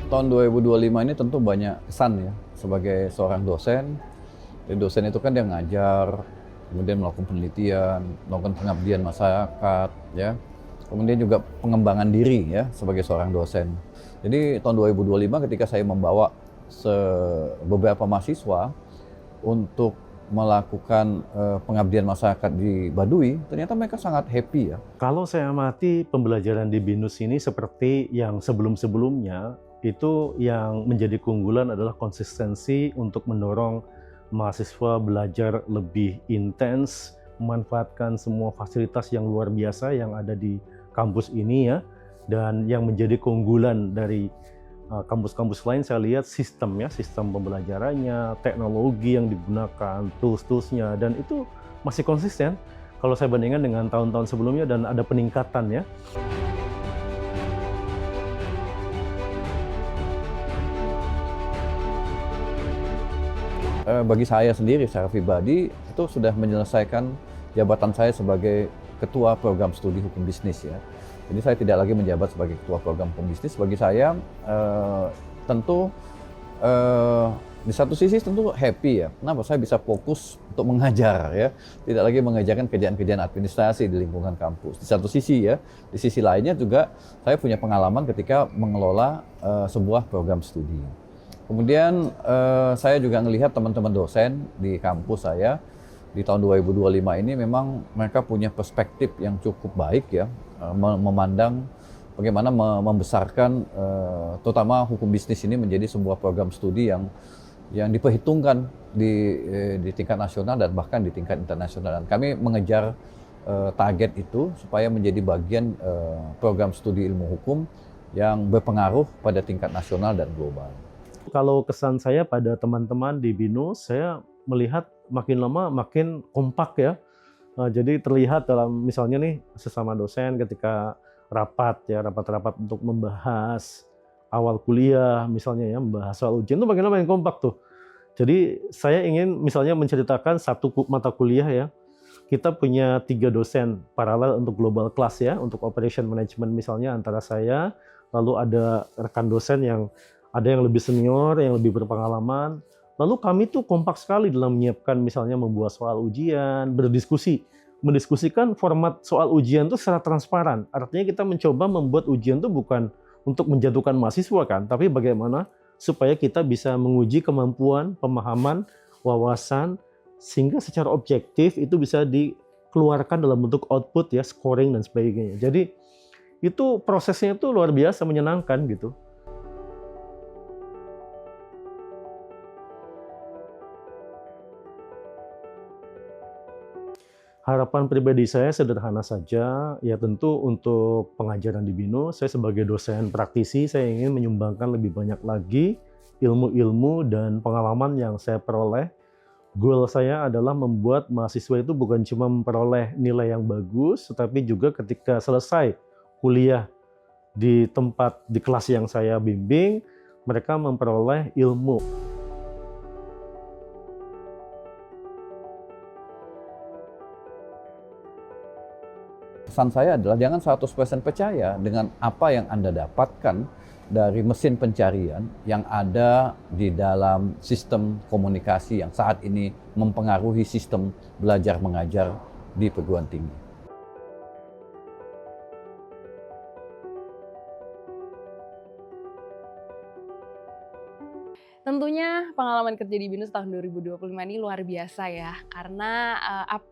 Tahun 2025 ini tentu banyak kesan ya, sebagai seorang dosen. Jadi dosen itu kan dia ngajar, kemudian melakukan penelitian, melakukan pengabdian masyarakat, ya. Kemudian juga pengembangan diri ya sebagai seorang dosen. Jadi tahun 2025 ketika saya membawa beberapa mahasiswa untuk melakukan pengabdian masyarakat di Baduy, ternyata mereka sangat happy ya. Kalau saya amati pembelajaran di BINUS ini seperti yang sebelum-sebelumnya, itu yang menjadi keunggulan adalah konsistensi untuk mendorong mahasiswa belajar lebih intens, memanfaatkan semua fasilitas yang luar biasa yang ada di kampus ini ya. Dan yang menjadi keunggulan dari kampus-kampus lain saya lihat sistemnya, sistem pembelajarannya, teknologi yang digunakan, tools-toolsnya, dan itu masih konsisten kalau saya bandingkan dengan tahun-tahun sebelumnya dan ada peningkatan ya. Bagi saya sendiri secara pribadi itu sudah menyelesaikan jabatan saya sebagai ketua program studi hukum bisnis ya. Jadi saya tidak lagi menjabat sebagai ketua program hukum bisnis. Bagi saya tentu di satu sisi tentu happy ya. Kenapa? Saya bisa fokus untuk mengajar ya. Tidak lagi mengajarkan kerjaan-kerjaan administrasi di lingkungan kampus. Di satu sisi ya. Di sisi lainnya juga saya punya pengalaman ketika mengelola sebuah program studi. Kemudian saya juga melihat teman-teman dosen di kampus saya di tahun 2025 ini memang mereka punya perspektif yang cukup baik ya, memandang bagaimana membesarkan terutama hukum bisnis ini menjadi sebuah program studi yang diperhitungkan di tingkat nasional dan bahkan di tingkat internasional. Dan kami mengejar target itu supaya menjadi bagian program studi ilmu hukum yang berpengaruh pada tingkat nasional dan global. Kalau kesan saya pada teman-teman di BINUS, saya melihat makin lama makin kompak ya. Jadi terlihat dalam misalnya nih sesama dosen ketika rapat-rapat untuk membahas awal kuliah misalnya ya, membahas soal ujian itu makin lama makin kompak tuh. Jadi saya ingin misalnya menceritakan satu mata kuliah ya. Kita punya 3 dosen paralel untuk global class ya, untuk operation management misalnya antara saya, lalu ada rekan dosen yang ada yang lebih senior, yang lebih berpengalaman. Lalu kami tuh kompak sekali dalam menyiapkan misalnya membuat soal ujian, berdiskusi. Mendiskusikan format soal ujian itu secara transparan. Artinya kita mencoba membuat ujian itu bukan untuk menjatuhkan mahasiswa kan, tapi bagaimana supaya kita bisa menguji kemampuan, pemahaman, wawasan, sehingga secara objektif itu bisa dikeluarkan dalam bentuk output ya, scoring dan sebagainya. Jadi itu prosesnya itu luar biasa menyenangkan gitu. Harapan pribadi saya sederhana saja, ya tentu untuk pengajaran di BINUS, saya sebagai dosen praktisi, saya ingin menyumbangkan lebih banyak lagi ilmu-ilmu dan pengalaman yang saya peroleh. Goal saya adalah membuat mahasiswa itu bukan cuma memperoleh nilai yang bagus, tetapi juga ketika selesai kuliah di tempat, di kelas yang saya bimbing, mereka memperoleh ilmu. Pesan saya adalah jangan 100% percaya dengan apa yang Anda dapatkan dari mesin pencarian yang ada di dalam sistem komunikasi yang saat ini mempengaruhi sistem belajar mengajar di perguruan tinggi. Tentunya pengalaman kerja di BINUS tahun 2025 ini luar biasa ya, karena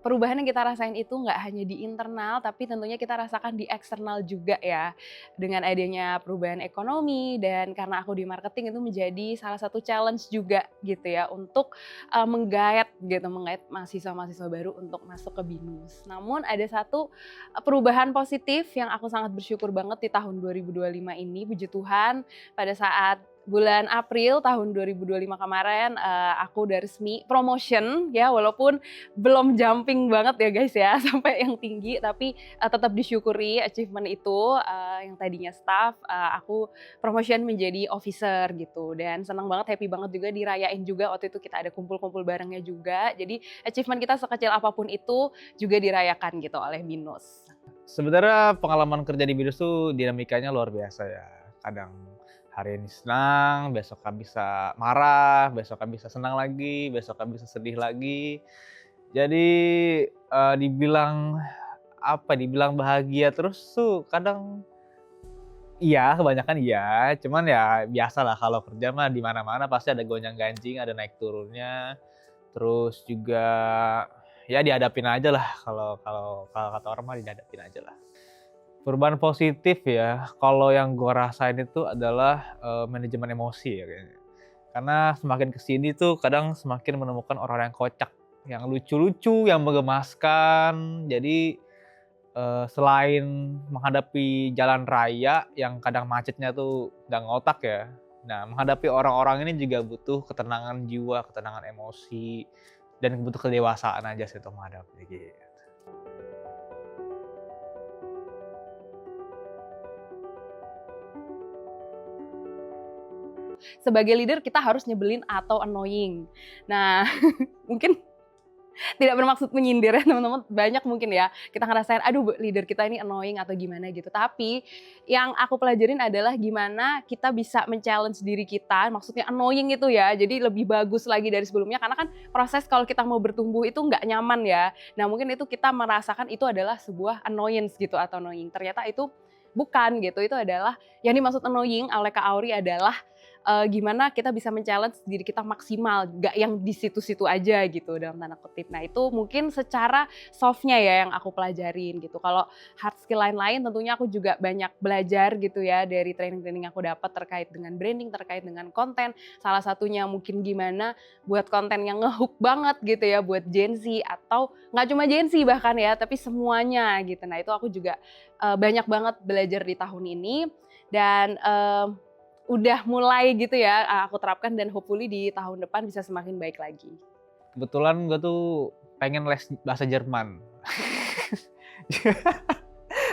perubahan yang kita rasain itu nggak hanya di internal, tapi tentunya kita rasakan di eksternal juga ya. Dengan adanya perubahan ekonomi dan karena aku di marketing itu menjadi salah satu challenge juga gitu ya, untuk menggait mahasiswa-mahasiswa baru untuk masuk ke BINUS. Namun ada satu perubahan positif yang aku sangat bersyukur banget di tahun 2025 ini, puji Tuhan, pada saat bulan April tahun 2025 kemarin aku udah resmi promotion ya, walaupun belum jumping banget ya guys ya sampai yang tinggi, tapi tetap disyukuri achievement itu, yang tadinya staff aku promotion menjadi officer gitu, dan senang banget, happy banget juga dirayain juga waktu itu, kita ada kumpul-kumpul barengnya juga, jadi achievement kita sekecil apapun itu juga dirayakan gitu oleh BINUS. Sebenarnya pengalaman kerja di BINUS tuh dinamikanya luar biasa ya. Kadang Hari ini senang, besoknya bisa marah, besoknya bisa senang lagi, besoknya bisa sedih lagi. Jadi, dibilang bahagia terus tuh kadang iya, kebanyakan iya, cuman ya biasalah kalau kerja mah di mana-mana pasti ada gonjang-ganjing, ada naik turunnya. Terus juga ya dihadapin aja lah, kalau kata orang mah dihadapin aja lah. Perubahan positif ya, kalau yang gue rasain itu adalah, manajemen emosi ya kayaknya. Karena semakin ke sini tuh kadang semakin menemukan orang yang kocak, yang lucu-lucu, yang menggemaskan. Jadi, selain menghadapi jalan raya yang kadang macetnya tuh nggak ngotak ya, nah menghadapi orang-orang ini juga butuh ketenangan jiwa, ketenangan emosi, dan butuh kedewasaan aja sih untuk menghadapi gitu. Sebagai leader kita harus nyebelin atau annoying. Nah, mungkin tidak bermaksud menyindir ya teman-teman, banyak mungkin ya kita ngerasain aduh leader kita ini annoying atau gimana gitu. Tapi yang aku pelajarin adalah gimana kita bisa men-challenge diri kita, maksudnya annoying itu ya, jadi lebih bagus lagi dari sebelumnya karena kan proses kalau kita mau bertumbuh itu nggak nyaman ya. Nah mungkin itu kita merasakan itu adalah sebuah annoyance gitu atau annoying. Ternyata itu bukan gitu, itu adalah yang dimaksud annoying oleh Kak Auri adalah gimana kita bisa men-challenge diri kita maksimal, gak yang di situ-situ aja gitu dalam tanda kutip. Nah itu mungkin secara soft-nya ya yang aku pelajarin gitu. Kalau hard skill lain-lain tentunya aku juga banyak belajar gitu ya dari training-training aku dapat terkait dengan branding, terkait dengan konten. Salah satunya mungkin gimana buat konten yang ngehook banget gitu ya buat Gen Z atau gak cuma Gen Z bahkan ya, tapi semuanya gitu. Nah itu aku juga banyak banget belajar di tahun ini dan udah mulai gitu ya aku terapkan dan hopefully di tahun depan bisa semakin baik lagi. Kebetulan gue tuh pengen les bahasa Jerman.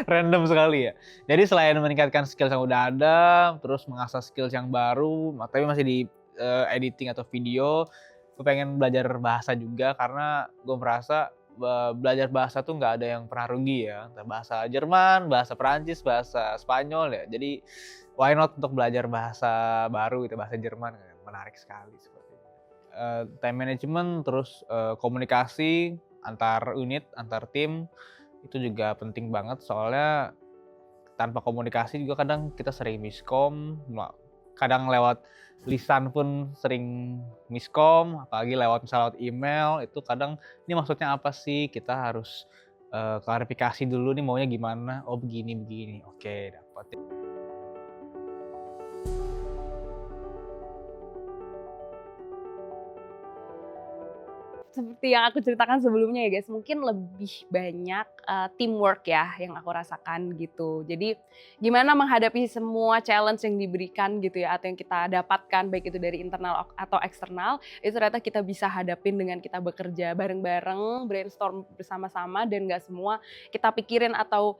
Random sekali ya. Jadi selain meningkatkan skill yang udah ada, terus mengasah skill yang baru, tapi masih di editing atau video, gue pengen belajar bahasa juga karena gue merasa belajar bahasa tuh nggak ada yang pernah rugi ya. Entah bahasa Jerman, bahasa Perancis, bahasa Spanyol ya. Jadi why not untuk belajar bahasa baru gitu, bahasa Jerman, menarik sekali sepertinya. Time management, terus komunikasi antar unit, antar tim, itu juga penting banget soalnya tanpa komunikasi juga kadang kita sering miskom, kadang lewat lisan pun sering miskom, apalagi lewat misalnya lewat email, itu kadang ini maksudnya apa sih, kita harus klarifikasi dulu nih maunya gimana, oh begini, oke dapat. Seperti yang aku ceritakan sebelumnya ya guys, mungkin lebih banyak teamwork ya yang aku rasakan gitu. Jadi gimana menghadapi semua challenge yang diberikan gitu ya atau yang kita dapatkan baik itu dari internal atau eksternal, itu ternyata kita bisa hadapin dengan kita bekerja bareng-bareng, brainstorm bersama-sama dan gak semua kita pikirin atau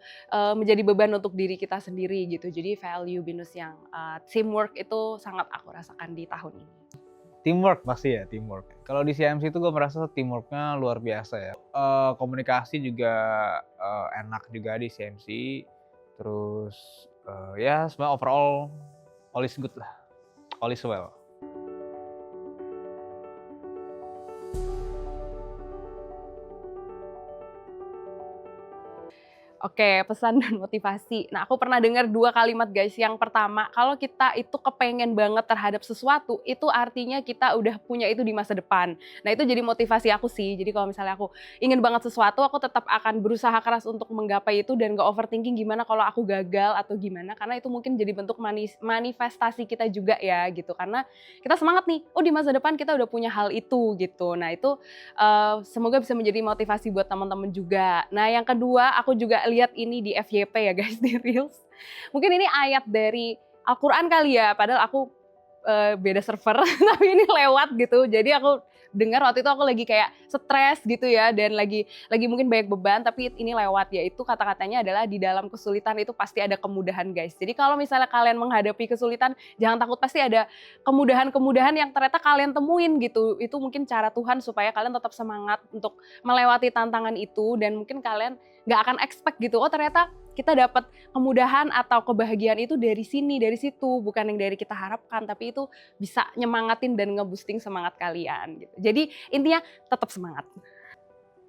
menjadi beban untuk diri kita sendiri gitu. Jadi value BINUS yang teamwork itu sangat aku rasakan di tahun ini. Teamwork pasti ya, teamwork. Kalau di CMC itu gue merasa teamworknya luar biasa ya. Komunikasi juga enak juga di CMC. Terus ya sebenarnya overall all is good lah, all is well. Oke, pesan dan motivasi. Nah, aku pernah dengar 2 kalimat guys. Yang pertama, kalau kita itu kepengen banget terhadap sesuatu, itu artinya kita udah punya itu di masa depan. Nah, itu jadi motivasi aku sih. Jadi kalau misalnya aku ingin banget sesuatu, aku tetap akan berusaha keras untuk menggapai itu dan gak overthinking gimana kalau aku gagal atau gimana. Karena itu mungkin jadi bentuk manifestasi kita juga ya gitu. Karena kita semangat nih, oh di masa depan kita udah punya hal itu gitu. Nah, itu semoga bisa menjadi motivasi buat teman-teman juga. Nah, yang kedua, aku juga lihat ini di FYP ya guys, di Reels. Mungkin ini ayat dari Al-Quran kali ya, padahal aku beda server, tapi ini lewat gitu. Jadi aku dengar waktu itu aku lagi kayak stres gitu ya, dan lagi mungkin banyak beban, tapi ini lewat, yaitu kata-katanya adalah di dalam kesulitan itu pasti ada kemudahan guys. Jadi kalau misalnya kalian menghadapi kesulitan, jangan takut, pasti ada kemudahan-kemudahan yang ternyata kalian temuin gitu. Itu mungkin cara Tuhan supaya kalian tetap semangat untuk melewati tantangan itu, dan mungkin kalian nggak akan expect gitu, oh ternyata kita dapat kemudahan atau kebahagiaan itu dari sini, dari situ, bukan yang dari kita harapkan, tapi itu bisa nyemangatin dan nge-boosting semangat kalian gitu. Jadi intinya tetap semangat.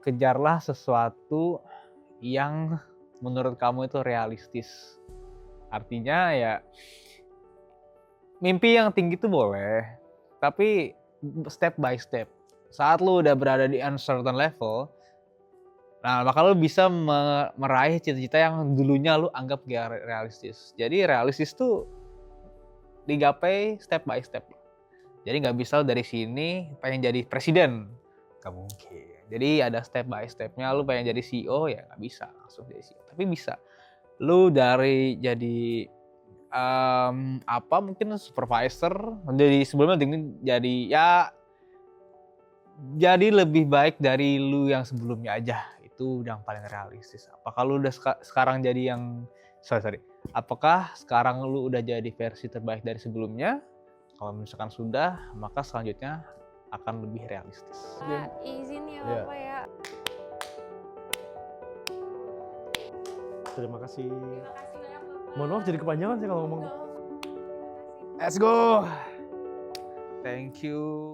Kejarlah sesuatu yang menurut kamu itu realistis. Artinya ya mimpi yang tinggi itu boleh, tapi step by step. Saat lu udah berada di uncertain level, nah maka lu bisa meraih cita-cita yang dulunya lu anggap gak realistis. Jadi realistis tuh digapai step by step. Jadi nggak bisa lu dari sini pengen jadi presiden, nggak mungkin. Jadi ada step by stepnya. Lu pengen jadi CEO ya nggak bisa langsung jadi CEO. Tapi bisa. Lu dari jadi mungkin supervisor, jadi sebelumnya jadi ya jadi lebih baik dari lu yang sebelumnya aja. Itu udah yang paling realistis. Apakah lu udah sekarang jadi yang apakah sekarang lu udah jadi versi terbaik dari sebelumnya? Kalau misalkan sudah, maka selanjutnya akan lebih realistis. Izin ya Iya. Bapak ya. Terima kasih. Terima kasih banyak Bapak. Mohon maaf jadi kepanjangan sih kalau ngomong. Let's go. Thank you.